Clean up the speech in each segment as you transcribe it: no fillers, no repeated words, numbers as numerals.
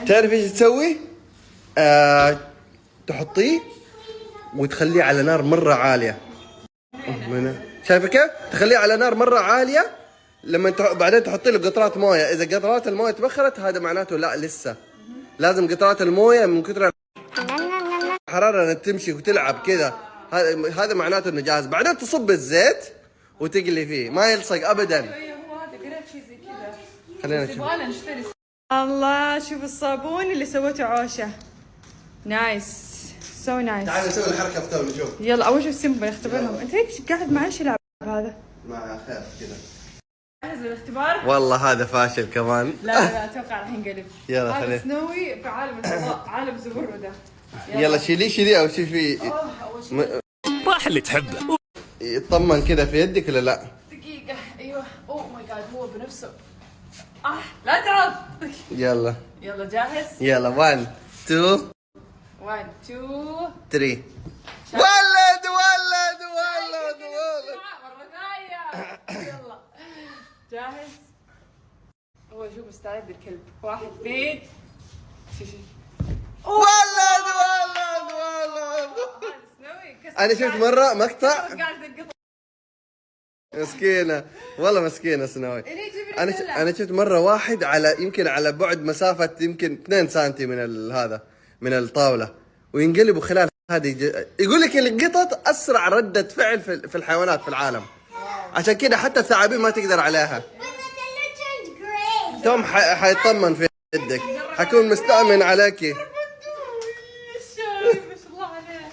تعرف ايش تسوي؟ تحطيه وتخليه على نار مرة عالية. شايفه كيف؟ تخليه على نار مرة عالية. لما بعدين تحطي له قطرات مويه. اذا قطرات المويه تبخرت هذا معناته لا لسه. لازم قطرات المويه من كثر الحراره انها تمشي وتلعب كذا. هذا معناته انه جاهز. بعدين تصب الزيت وتقلي فيه، ما يلصق ابدا. هو هذا قريت شيء زي كذا. خلينا نشوف. يبغالنا نشتري. الله، شوف الصابون اللي سوته عوشه. نايس، سو نايس. تعال نسوي الحركه في تو نشوف. يلا اول شيء سمبل اختبرهم. انت ليش قاعد مع ايش يلعب هذا؟ مع خير كذا. جاهز للاختبار؟ والله هذا فاشل كمان. لا اتوقع راح ينقلب. يلا خليه. هذا سنوي في عالم الفضاء، عالم زبرده. يلا شيليه او شوفي. راح اللي تحبه. يطمن كذا في يدك ولا لا؟ دقيقة، ايوه. اوه ماي جاد، هو بنفسه. لا تعرف. يلا جاهز؟ يلا 1 2 1 2 3. ولد ولد ولد. مرة ثانية. يلا جاهز؟ هو شو مستعد الكلب. 1 2 ولد ولد. انا شفت مرة مقطع. مسكينة والله مسكينة سنوي. انا شفت مرة واحد على يمكن على بعد مسافة يمكن 2 سنتي من هذا من الطاولة، وينقلبوا خلال هذه. يقول لك القطط اسرع ردة فعل في الحيوانات في العالم، عشان كذا حتى الثعابين ما تقدر عليها. توم حيطمن في يدك، حكون مستأمن عليكي. ما شاء الله عليه.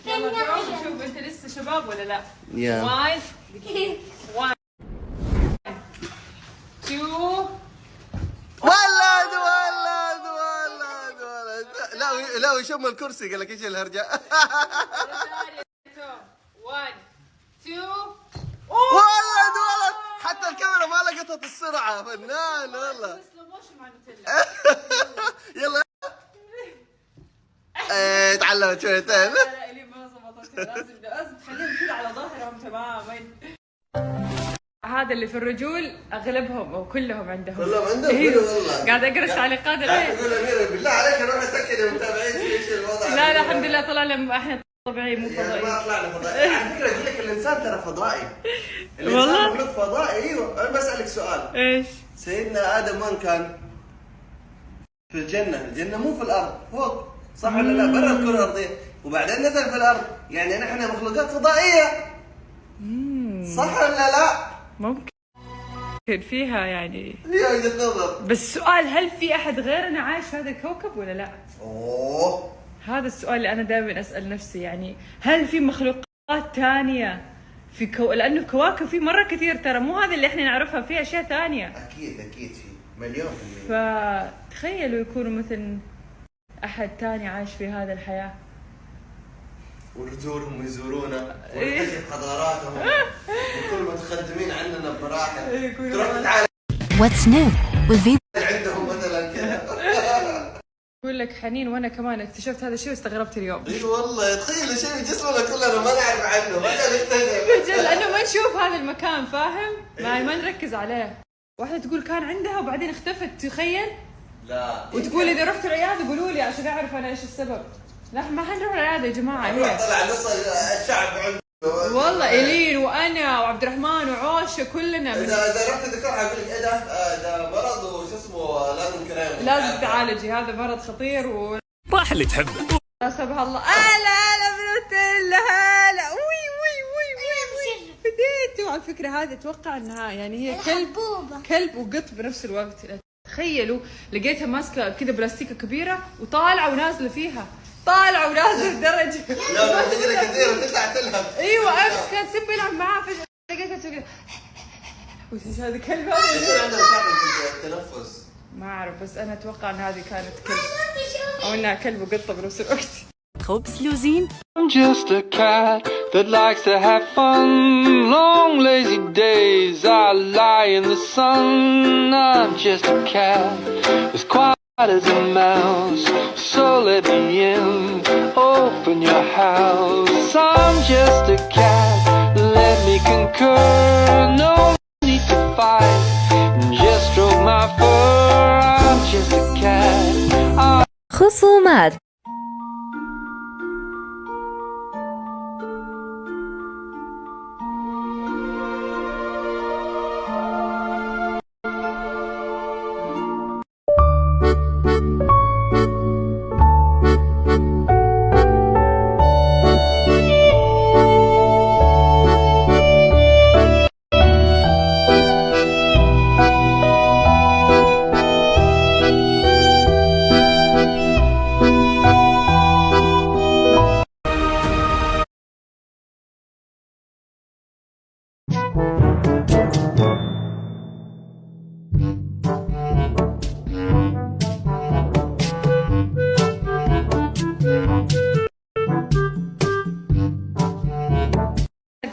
يلا شوف انت لسه شباب ولا لا؟ 1 1 2. ولد ولد ولد ولد. لا يشم الكرسي قال لك ايش الهرجة. 1 2. ولد ولد. حتى الكاميرا ما لقطت السرعة. فنان والله. يلا. تعلمت شويتين. لا الي ما ظبطت. لازم تخليهم كذا على ظهرهم تماما. هذا اللي في الرجول اغلبهم او كلهم عندهم. كلهم عندهم والله. قاعد اقرا التعليقات الحين. تقول اميره بالله عليك اروح اتاكد من المتابعين ايش الوضع. لا الحمد لله طلع لنا احنا طبيعي مو فضائي. ما طلعنا فضائي. على فكره اقول لك الانسان ترى فضائي. والله الانسان مخلوق فضائي. ايوه. انا بسالك سؤال. ايش؟ سيدنا ادم وين كان؟ في الجنه. الجنه مو في الارض، فوق، صح ولا لا؟ برا الكره الارضيه، وبعدين نزل في الارض. يعني نحن مخلوقات فضائيه. صح ولا لا؟ ممكن فيها يعني. هي وجهة نظر. بس السؤال، هل في احد غيرنا عايش في هذا الكوكب ولا لا؟ اوه، هذا السؤال اللي انا دائما اسال نفسي. يعني هل في مخلوقات ثانيه في لانه الكواكب في مره كثير ترى، مو هذا اللي احنا نعرفها، في اشياء ثانيه. اكيد في مليون في فتخيلوا يكونوا مثل احد ثاني عايش في هذه الحياه. ونزورهم ويزورونا ونكتشف حضاراتهم ونكون متقدمين عننا بمراحل. تروح تتعالج. What's new with V. عندهم مثلا كذا. اقول لك حنين، وانا كمان اكتشفت هذا الشيء واستغربت اليوم. اي والله، تخيل شيء جسمنا كلنا ما نعرف عنه، ما نكتشف. لانه ما نشوف هذا المكان، فاهم؟ ما نركز عليه. واحدة تقول كان عندها وبعدين اختفت، تخيل؟ لا. وتقول اذا رحت العياده قولوا لي عشان اعرف انا ايش السبب. لا ما حنروح العياده يا جماعه. هي طلع نص الشعب عنده. والله إلين وانا وعبد الرحمن وعوشه كلنا. اذا رحت الدكتور حيقول لك ايه ده مرض وش اسمه لازم كريم. لازم تعالجي، هذا مرض خطير راح اللي تحبه. لا سبحان الله. هلا بنوتيلا. هلا وي بديتوا. على فكره هذه اتوقع انها يعني هي كلب وقط بنفس الوقت. تخيلوا لقيتها ماسكه كذا بلاستيكه كبيره وطالعه ونازله فيها، طالعه ونازله الدرج. لا تقدر كثير وتطلع تلعب. ايوه امس كان سب يلعب معاه، فجاه لقيتها تسوي كذا. وش هذا كلب؟ هذا عنده مشاكل في التنفس. ما اعرف، بس انا اتوقع ان هذه كانت كلب او انها كلب وقطه بنفس الوقت. خبز لوزين. I'm just a cat that likes to have fun. Long lazy days I lie in the sun. I'm just a cat as quiet as a mouse. So let me in, open your house. I'm just a cat, let me concur. No need to fight, just stroke my fur. I'm just a cat. خصومات.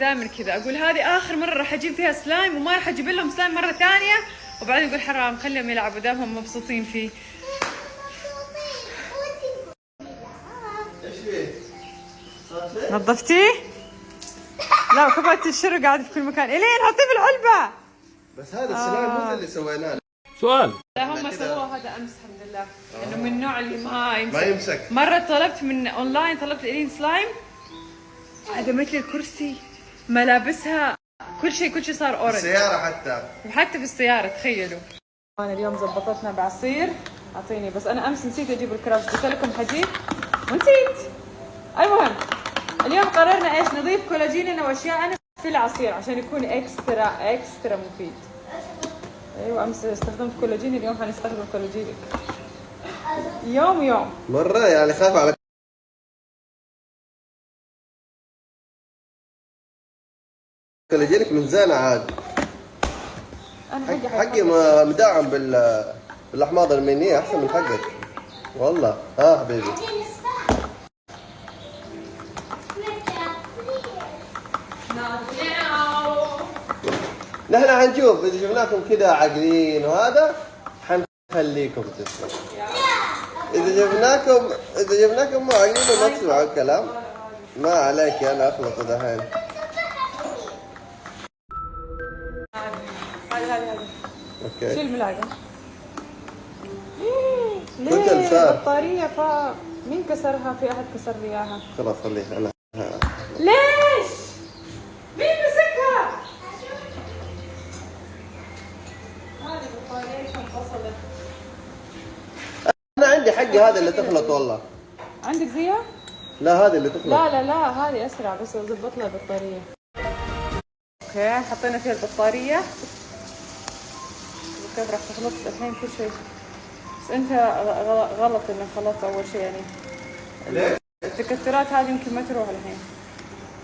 دائما كذا اقول هذه اخر مره راح اجيب فيها سلايم وما راح اجيب لهم سلايم مره ثانيه، وبعدين اقول حرام خليهم يلعبوا دامهم مبسوطين فيه. ايش فيه؟ نظفتيه؟ لا كبرت الشر قاعد في كل مكان. الين حطيه في العلبه. بس هذا السلايم مو اللي سويناه. سؤال. لا هم سووه هذا امس الحمد لله، لانه من النوع اللي ما ما يمسك. مره طلبت من اونلاين، طلبت الين سلايم عدمت لي الكرسي، ملابسها، كل شيء صار اورنج. السيارة حتى. وحتى في السيارة تخيلوا. أنا اليوم زبطتنا بعصير، أعطيني بس أنا أمس نسيت أجيب الكرافس، قلت لكم حجيب ونسيت. المهم اليوم قررنا إيش نضيف كولاجيننا وأشياءنا في العصير عشان يكون إكسترا مفيد. أيوة أمس استخدمت كولاجين، اليوم حنستخدم كولاجينك. يوم مرة يعني خاف على كولاجينك من زين عاد. أنا حقي مدعم بالاحماض الامينيه احسن من حقك والله. ها حبيبي نحن حنشوف اذا شفناكم كذا عاقلين وهذا حنخليكم تسمعوا. اذا شفناكم مو عاقلين وما تسمعوا الكلام ما عليك، انا اخلص دحين. هذه اوكي شيل الملعقة. كنت الفار. البطارية مين كسرها؟ في أحد كسر لي إياها. خلاص خليها انا. ليش؟ مين مسكها؟ هذه البطارية انفصلت. انا عندي حقي هذا اللي تخلط والله. عندك زيها؟ لا هذه اللي تخلط. لا هذه أسرع، بس أضبط لها البطارية. اوكي حطينا فيها البطارية. كيف راح تخلط الحين كل شيء؟ بس انت غلط انك خلطت اول شيء يعني. ليه؟ التكترات هذه يمكن ما تروح الحين.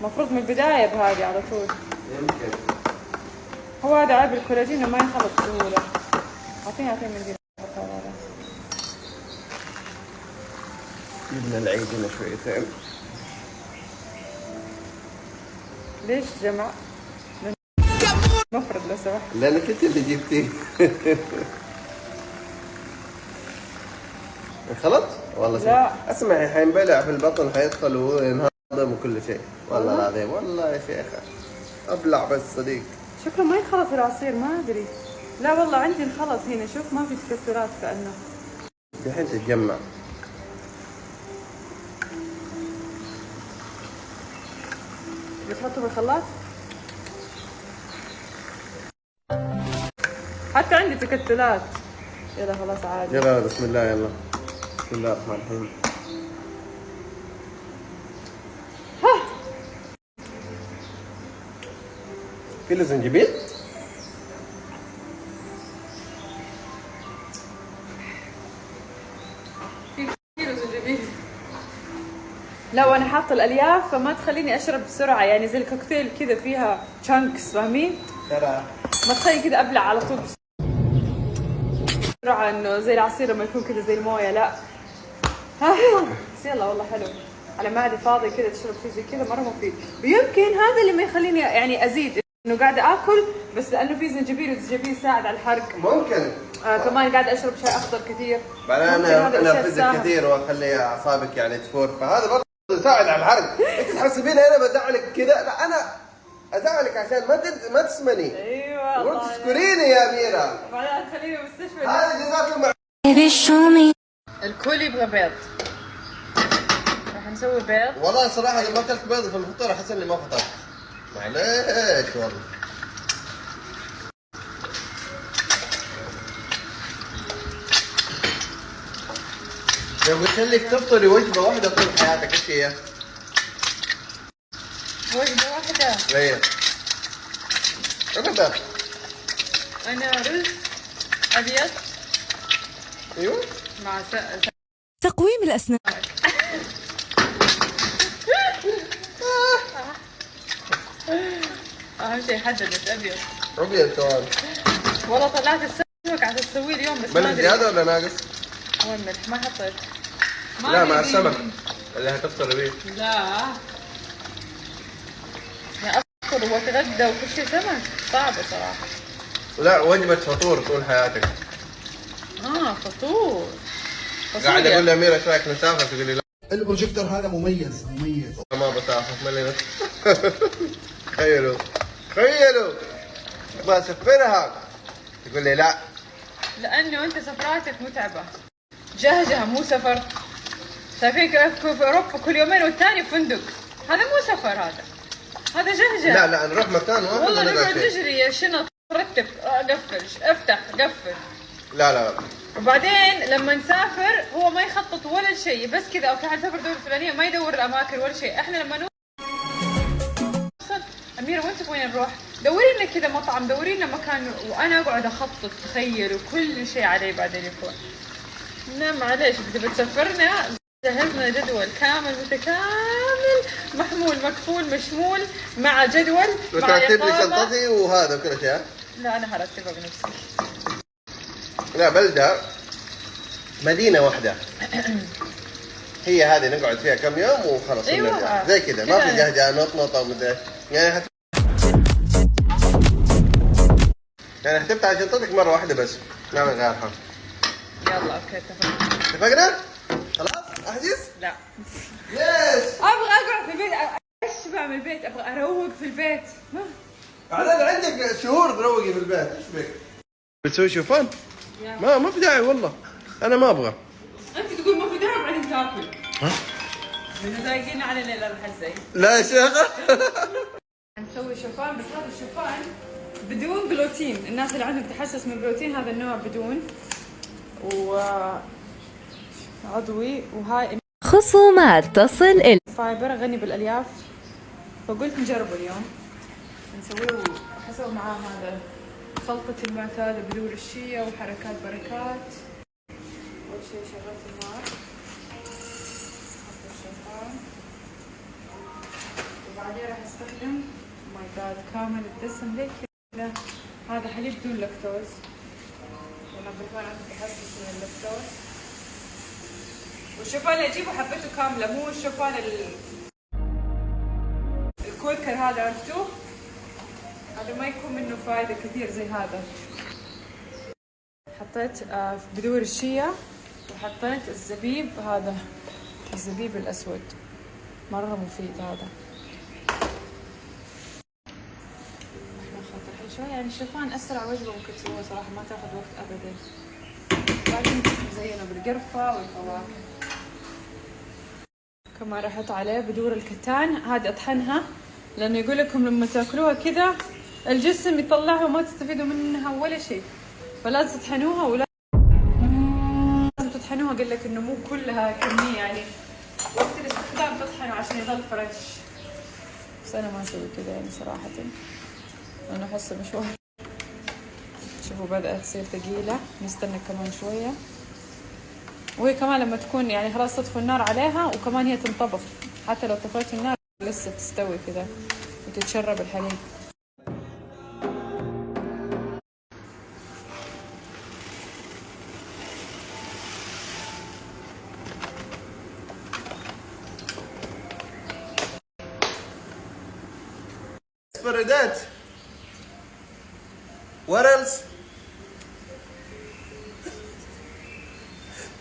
المفروض من البداية بهذه على طول. يمكن. هو هذا عيب الكولاجين ما ينخلط بسهولة. اعطيني منديل. جبنا العيد هنا شويتين. ليش جمع؟ مفرد لو سمحت. لانك انت اللي جبتيه. خلط؟ والله لا. اسمعي حينبلع في البطن حيدخل وينهضم وكل شيء. والله العظيم والله يا شيخة ابلع بس صديق. شكله ما ينخلط العصير ما ادري. لا والله عندي انخلط هنا، شوف ما في تكترات كأنه. الحين تتجمع. بتحطه بالخلاط؟ حتى عندي تكتلات. يلا خلاص عادي. يلا بسم الله يلا. بسم الله الرحمن الرحيم. كيلو زنجبيل؟ كيلو زنجبيل. لا وانا حاطه الالياف فما تخليني اشرب بسرعه، يعني زي الكوكتيل كذا فيها تشانكس، فاهمين؟ ترى ما تخلي كذا ابلع على طول بسرعه، انه زي العصير لما يكون كذا زي المويه. لا بس يلا والله حلو على معدي فاضي كذا تشرب شيء زي كذا مره مفيد. ويمكن هذا اللي ما يخليني يعني ازيد، انه قاعده اكل بس لانه في زنجبيل، والزنجبيل يساعد على الحرق. ممكن. كمان قاعده اشرب شاي اخضر كثير. بعدين انا افزك كثير واخلي اعصابك يعني تفور، فهذا برضه يساعد على الحرق. انت تحسبين انا بدعلك كذا؟ لا انا ادعلك عشان ما تسمني. ايوه والله تشكريني يا اميره. بعدين خليني بالمستشفى. هذا جزاك الله. الكل يبغى بيض. راح نسوي بيض. والله صراحة إذا ما أكلت بيض في الفطور أحس إني ما فطرت. معليش والله. لو قلت لك تفطري وجبة واحدة طول حياتك إيش هي؟ وجبة واحدة. إيه. وجبة. أنا رز أبيض. أيوه. مع تقويم الأسنان. أهم شيء حددت أبيض. أبيض كمان. والله طلعت السمك عشان تسويه اليوم بس ما ملح أدري. زيادة ولا ناقص؟ وين ملح؟ ما حطيت. لا مع السمك اللي هتفطر بيه. لا. يا أفطر وأتغدى وكل شيء سمك صعبة صراحة. لا وجبة فطور طول حياتك. فطور. قاعد اقول لاميره ايش رايك نسافر تقول لي لا. البروجيكتور هذا مميز. ما بسافر ملي تخيلوا بسافرها تقول لي لا. لأنه أنت سفراتك متعبة. جهجة مو سفر. شايفين كيف في أوروبا كل يومين والثاني فندق. هذا مو سفر هذا جهجة. لا نروح مكان واحد والله نقعد نجري يا شنط رتب قفل افتح قفل. لا وبعدين لما نسافر هو ما يخطط ولا شيء بس كذا اوكي حنسافر دولة فلانية ما يدور الاماكن ولا شيء. احنا لما نوصل اميرة وين تبغين نروح؟ دوري لنا كذا مطعم دوري لنا مكان وانا اقعد اخطط تخيل وكل شيء علي بعدين يكون. لا معليش اذا بتسافرنا جهزنا جدول كامل متكامل محمول مكفول مشمول مع جدول مع وترتب لي إقامة. شنطتي وهذا وكل شيء. لا انا هرتبها بنفسي. لا بلدة مدينة واحدة هي هذه نقعد فيها كم يوم وخلاص. أيوة. ونرجع زي كذا ما في جهجة نطنطة ومدري ايش يعني يعني هتفتح شنطتك مرة واحدة بس نعمل غيرها. يلا اوكي اتفقنا. اتفقنا؟ خلاص احجز؟ لا يس. ابغى اقعد في البيت اشبع من البيت ابغى اروق في البيت. بعدين عندك شهور تروقي في البيت ايش بك؟ بتسوي شوفان؟ ما في داعي والله انا ما ابغى. انت تقول ما في داعي بعدين تاكل. ها؟ من زايقين على الليله الحزين. لا يا شيخ. نسوي شوفان بس هذا الشوفان بدون بروتين. الناس اللي عندهم تحسس من البروتين هذا النوع بدون عضوي وهاي خصومات تصل فايبر غني بالالياف فقلت نجربه اليوم نسويه وحسوي معاه هذا خلطة المعتادة بذور الشيا وحركات بركات. أول شيء شغلت النار حط الشوفان وبعدين راح استخدم ماي جاد كامل الدسم ليه كذا. هذا حليب بدون لاكتوز وانا بالفعل عندي تحسس من اللاكتوز. والشوفان اللي اجيبه حبته كاملة مو الشوفان الكويكر هذا عرفتوه؟ هذا ما يكون منه فايدة كثير زي هذا. حطيت بذور الشيا وحطيت الزبيب هذا الزبيب الأسود مرة مفيد هذا. نخلط الحين شوي يعني الشوفان أسرع وجبة ممكن تسووها صراحة ما تاخذ وقت أبدا. بعدين نزينه بالقرفة والفواكه. كمان راح احط عليه بذور الكتان هذه اطحنها لانه يقول لكم لما تاكلوها كذا الجسم يطلعها وما تستفيدوا منها ولا شيء فلازم تطحنوها ولا لازم تطحنوها. قال لك انه مو كلها كميه يعني وقت الاستخدام تطحنوا عشان يظل فريش. بس انا ما اسوي كذا يعني صراحه انا احسه مشوار. شوفوا بدأت تصير ثقيله نستنى كمان شويه وهي كمان لما تكون يعني خلاص تطفوا النار عليها وكمان هي تنطبخ حتى لو طفيتوا النار لسه تستوي كذا وتتشرب الحليب. سبردات ورلز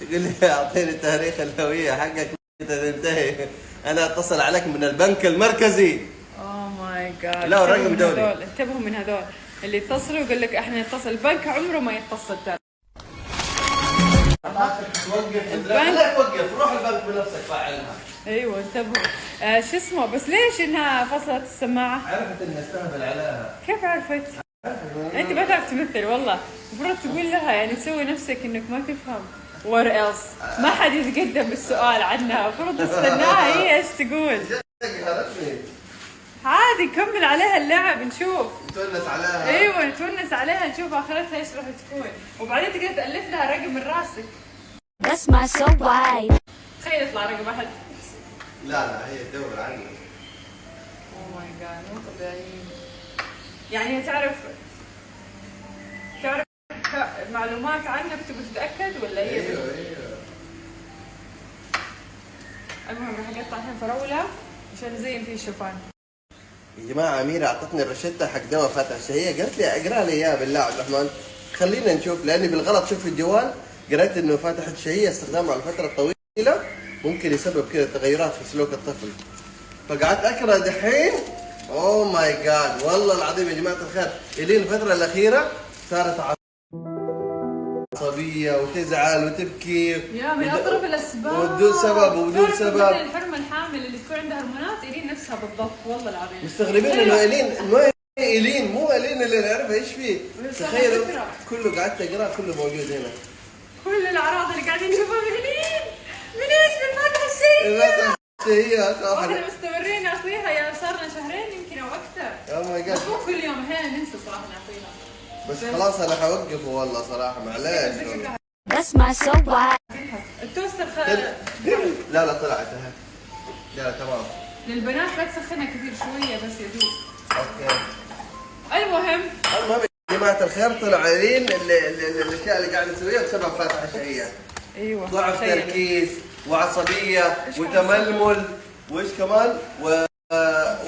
تقول لي اعطيني تاريخ الهويه حقك متى تنتهي. انا اتصل عليك من البنك المركزي. اوه ماي جاد. لا الرقم دولي. انتبهوا من هذول اللي يتصلوا يقول لك احنا نتصل. البنك عمره ما يتصل ترى. توقف لا توقف، روح البنك بنفسك فعلها. ايوه انتبهوا. شو اسمه، بس ليش انها فصلت السماعه؟ عرفت اني استهبل عليها. كيف عرفت؟ انت ما تعرف تمثل والله، المفروض تقول لها يعني تسوي نفسك انك ما تفهم. وات ايلس؟ ما حد يتقدم بالسؤال عنها، المفروض تستناها هي ايش تقول. عادي كمل عليها اللعب نشوف. نتونس عليها. ايوه نتونس عليها نشوف اخرتها ايش راح تكون، وبعدين تقدر تالف لها رقم من راسك. That's my so wide. تخيل يطلع رقم واحد. لا هي تدور عني. اوه ماي جاد مو طبيعيين. يعني تعرف معلومات عنك تبي تتاكد ولا هي؟ ايوه. المهم راح اقطع الحين فراوله عشان ازين فيه الشوفان. يا جماعه اميره اعطتني الروشته حق دواء فتح الشهيه، قالت لي اقرا لي اياه بالله عبد الرحمن. خلينا نشوف، لاني بالغلط شوف في الجوال قريت انه فاتح الشهيه استخدامه على الفتره الطويله ممكن يسبب كذا تغيرات في سلوك الطفل. فقعدت اقرا دحين. اوه ماي جاد والله العظيم يا جماعه الخير، الين الفتره الاخيره صارت عصبيه وتزعل وتبكي يا من اطرف الاسباب وبدون سبب وبدون سبب. الحرمه الحامل اللي تكون عندها هرمونات الين نفسها بالضبط والله العظيم. مستغربين انه الين مو الين اللي نعرفها ايش فيه. تخيلوا كله قعدت اقرا كله موجود هنا. كل الاعراض اللي قاعدين نشوفها من ايش من فاتح الشيء. واحنا مستمرين نعطيها يا صارنا شهرين يمكن او اكثر. اوه ماي جاد. مو كل يوم احيانا ننسى صراحه نعطيها. بس خلاص انا حوقفه والله صراحه معليش. That's my so wide. التوستر لا طلعت اهي. لا تمام. للبنات لا تسخنها كثير شويه بس يدوب. اوكي. المهم يا جماعه الخير طلع لين الاشياء اللي قاعد نسويها بسبب فاتح الشهيه. ايوه ضعف تركيز وعصبيه وتململ وايش كمان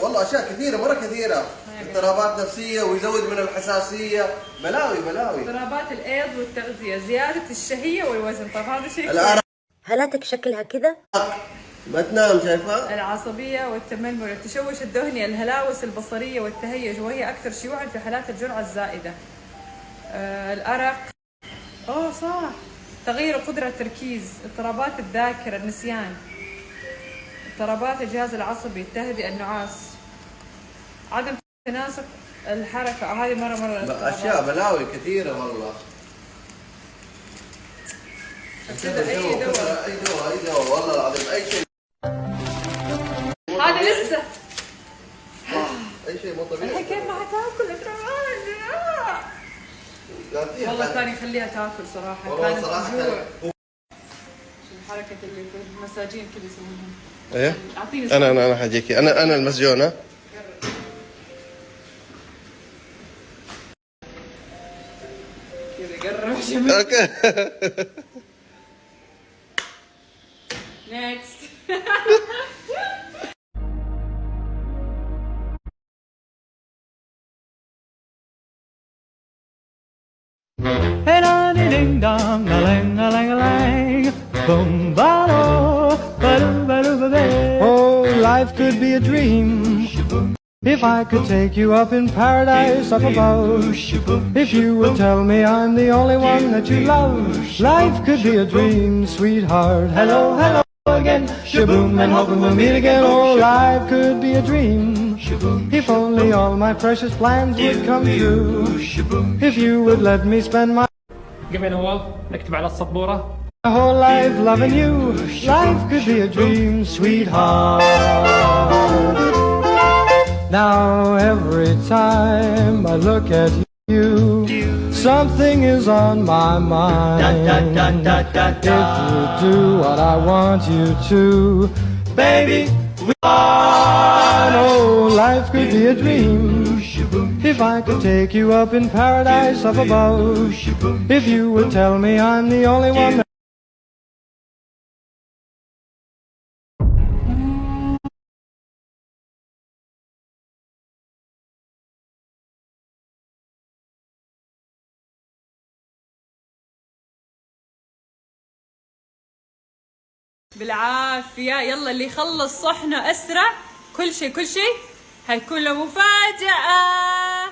والله اشياء كثيره مره كثيره. اضطرابات نفسيه ويزود من الحساسيه. بلاوي اضطرابات الايض والتغذيه، زياده الشهيه والوزن. طب هذا شيء هلاتك شكلها كذا؟ ما تنام شايفه؟ العصبيه والتململ، التشوش الذهني، الهلاوس البصريه والتهيج وهي اكثر شيوعا في حالات الجرعه الزائده. الارق. صح. تغير قدره التركيز، اضطرابات الذاكره، النسيان، اضطرابات الجهاز العصبي، التهدئه، النعاس، عدم تناسق الحركه. هذه مره اشياء بلاوي كثيره والله. اي دواء والله العظيم اي شيء. هذه لسه اي شيء مو طبيعي. الحين كيف ما حتاكل والله كان يخليها تاكل صراحه. والله كانت صراحه جوع. الحركه اللي في المساجين كذا يسوونها. ايه اعطيني انا حاجيكي. انا المسجونه. كذا قرب جميل. اوكي. نيكست. Hey da ding dong, a lang a lang a lang, boom ba do, ba do ba do ba ba. Oh, life could be a dream if I could take you up in paradise up above. If you would tell me I'm the only one that you love, life could be a dream, sweetheart. Hello, hello again, shaboom, and hoping we'll meet again. Oh, life could be a dream if only all my precious plans would come true. If you would let me spend my قبل نواف نكتب على السبورة whole life loving you, life could be a dream, sweetheart. Now every time I look at you, something is on my mind. If you do what I want you to, baby, we know life could be a dream if I could take you up in paradise up above. If you would tell me I'm the only one that بالعافية. يلا اللي يخلص صحنه أسرع كل شيء هيكون له مفاجأة.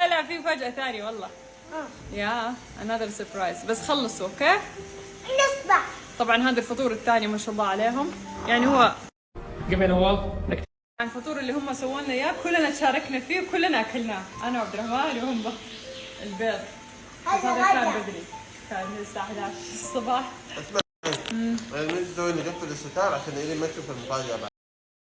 لا في مفاجأة ثانية والله. يا another surprise. بس خلصوا اوكي؟ طبعا هذا الفطور الثاني ما شاء الله عليهم، يعني هو Gib mir Noel. الفطور اللي هم سووا لنا اياه كلنا تشاركنا فيه وكلنا اكلناه، انا وعبد الرحمن وهم البيض. بس هذا كان بدري، كان الساعة 11 الصباح. اسمع، نسوي نقفل الستار عشان إلي ما تشوف المفاجأة بعد.